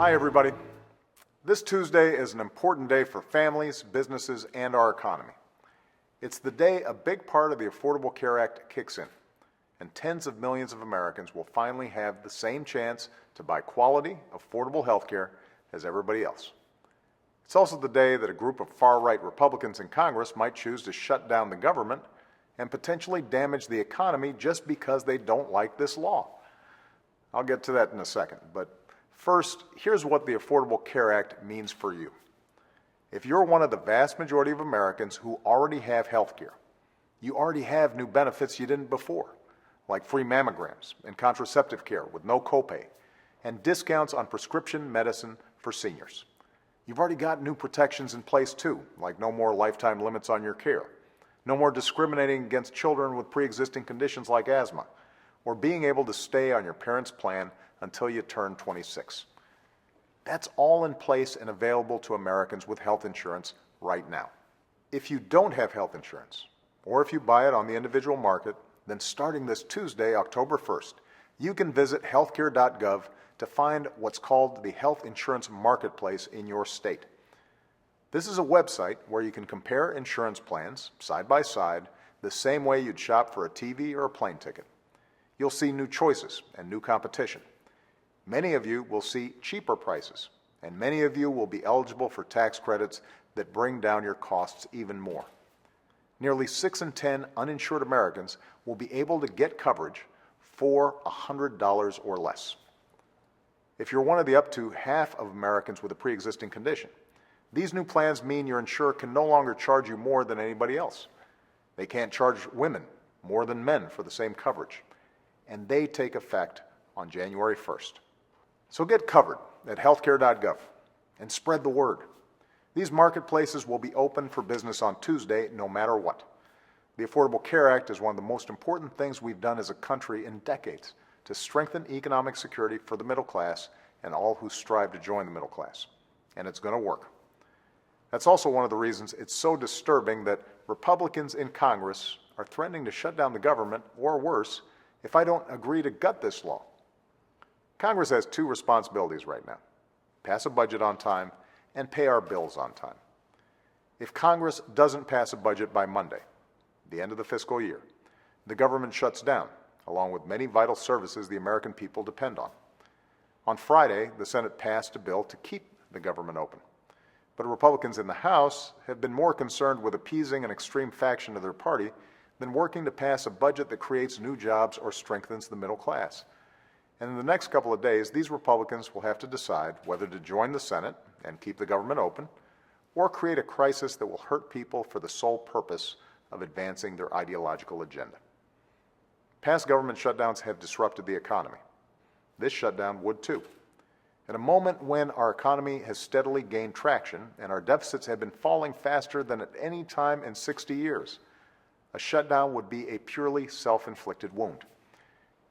Hi, everybody. This Tuesday is an important day for families, businesses, and our economy. It's the day a big part of the Affordable Care Act kicks in, and tens of millions of Americans will finally have the same chance to buy quality, affordable health care as everybody else. It's also the day that a group of far-right Republicans in Congress might choose to shut down the government and potentially damage the economy just because they don't like this law. I'll get to that in a second, but first, here's what the Affordable Care Act means for you. If you're one of the vast majority of Americans who already have health care, you already have new benefits you didn't before, like free mammograms and contraceptive care with no copay, and discounts on prescription medicine for seniors. You've already got new protections in place too, like no more lifetime limits on your care, no more discriminating against children with pre-existing conditions like asthma, or being able to stay on your parents' plan until you turn 26. That's all in place and available to Americans with health insurance right now. If you don't have health insurance, or if you buy it on the individual market, then starting this Tuesday, October 1st, you can visit HealthCare.gov to find what's called the Health Insurance Marketplace in your state. This is a website where you can compare insurance plans side by side the same way you'd shop for a TV or a plane ticket. You'll see new choices and new competition. Many of you will see cheaper prices, and many of you will be eligible for tax credits that bring down your costs even more. Nearly 6 in 10 uninsured Americans will be able to get coverage for $100 or less. If you're one of the up to half of Americans with a pre-existing condition, these new plans mean your insurer can no longer charge you more than anybody else. They can't charge women more than men for the same coverage, and they take effect on January 1st. So get covered at healthcare.gov and spread the word. These marketplaces will be open for business on Tuesday no matter what. The Affordable Care Act is one of the most important things we've done as a country in decades to strengthen economic security for the middle class and all who strive to join the middle class. And it's going to work. That's also one of the reasons it's so disturbing that Republicans in Congress are threatening to shut down the government, or worse, if I don't agree to gut this law. Congress has two responsibilities right now: pass a budget on time and pay our bills on time. If Congress doesn't pass a budget by Monday, the end of the fiscal year, the government shuts down, along with many vital services the American people depend on. On Friday, the Senate passed a bill to keep the government open. But Republicans in the House have been more concerned with appeasing an extreme faction of their party than working to pass a budget that creates new jobs or strengthens the middle class. And in the next couple of days, these Republicans will have to decide whether to join the Senate and keep the government open, or create a crisis that will hurt people for the sole purpose of advancing their ideological agenda. Past government shutdowns have disrupted the economy. This shutdown would too. At a moment when our economy has steadily gained traction and our deficits have been falling faster than at any time in 60 years, a shutdown would be a purely self-inflicted wound.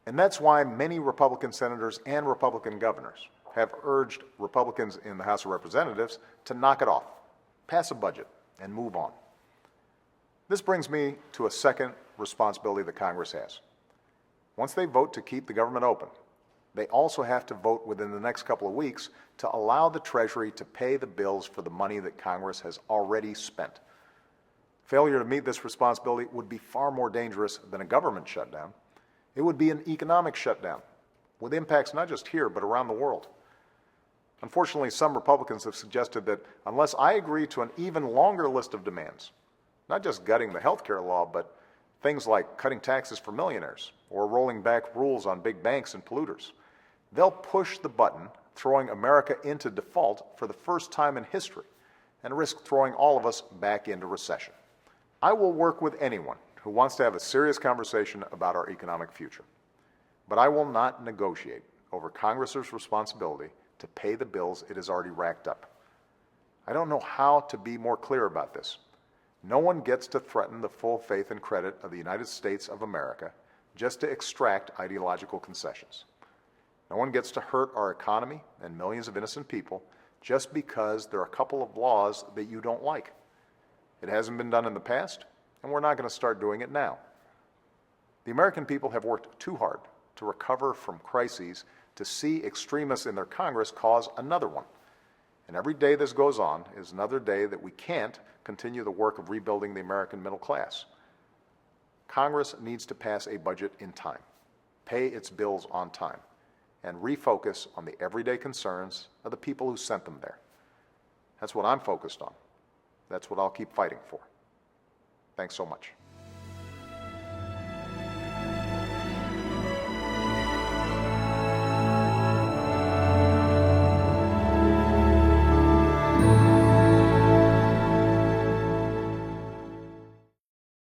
And that's why many Republican senators and Republican governors have urged Republicans in the House of Representatives to knock it off, pass a budget, and move on. This brings me to a second responsibility that Congress has. Once they vote to keep the government open, they also have to vote within the next couple of weeks to allow the Treasury to pay the bills for the money that Congress has already spent. Failure to meet this responsibility would be far more dangerous than a government shutdown. It would be an economic shutdown, with impacts not just here, but around the world. Unfortunately, some Republicans have suggested that unless I agree to an even longer list of demands, not just gutting the health care law, but things like cutting taxes for millionaires or rolling back rules on big banks and polluters, they'll push the button, throwing America into default for the first time in history, and risk throwing all of us back into recession. I will work with anyone who wants to have a serious conversation about our economic future. But I will not negotiate over Congress's responsibility to pay the bills it has already racked up. I don't know how to be more clear about this. No one gets to threaten the full faith and credit of the United States of America just to extract ideological concessions. No one gets to hurt our economy and millions of innocent people just because there are a couple of laws that you don't like. It hasn't been done in the past, and we're not going to start doing it now. The American people have worked too hard to recover from crises to see extremists in their Congress cause another one. And every day this goes on is another day that we can't continue the work of rebuilding the American middle class. Congress needs to pass a budget in time, pay its bills on time, and refocus on the everyday concerns of the people who sent them there. That's what I'm focused on. That's what I'll keep fighting for. Thanks so much.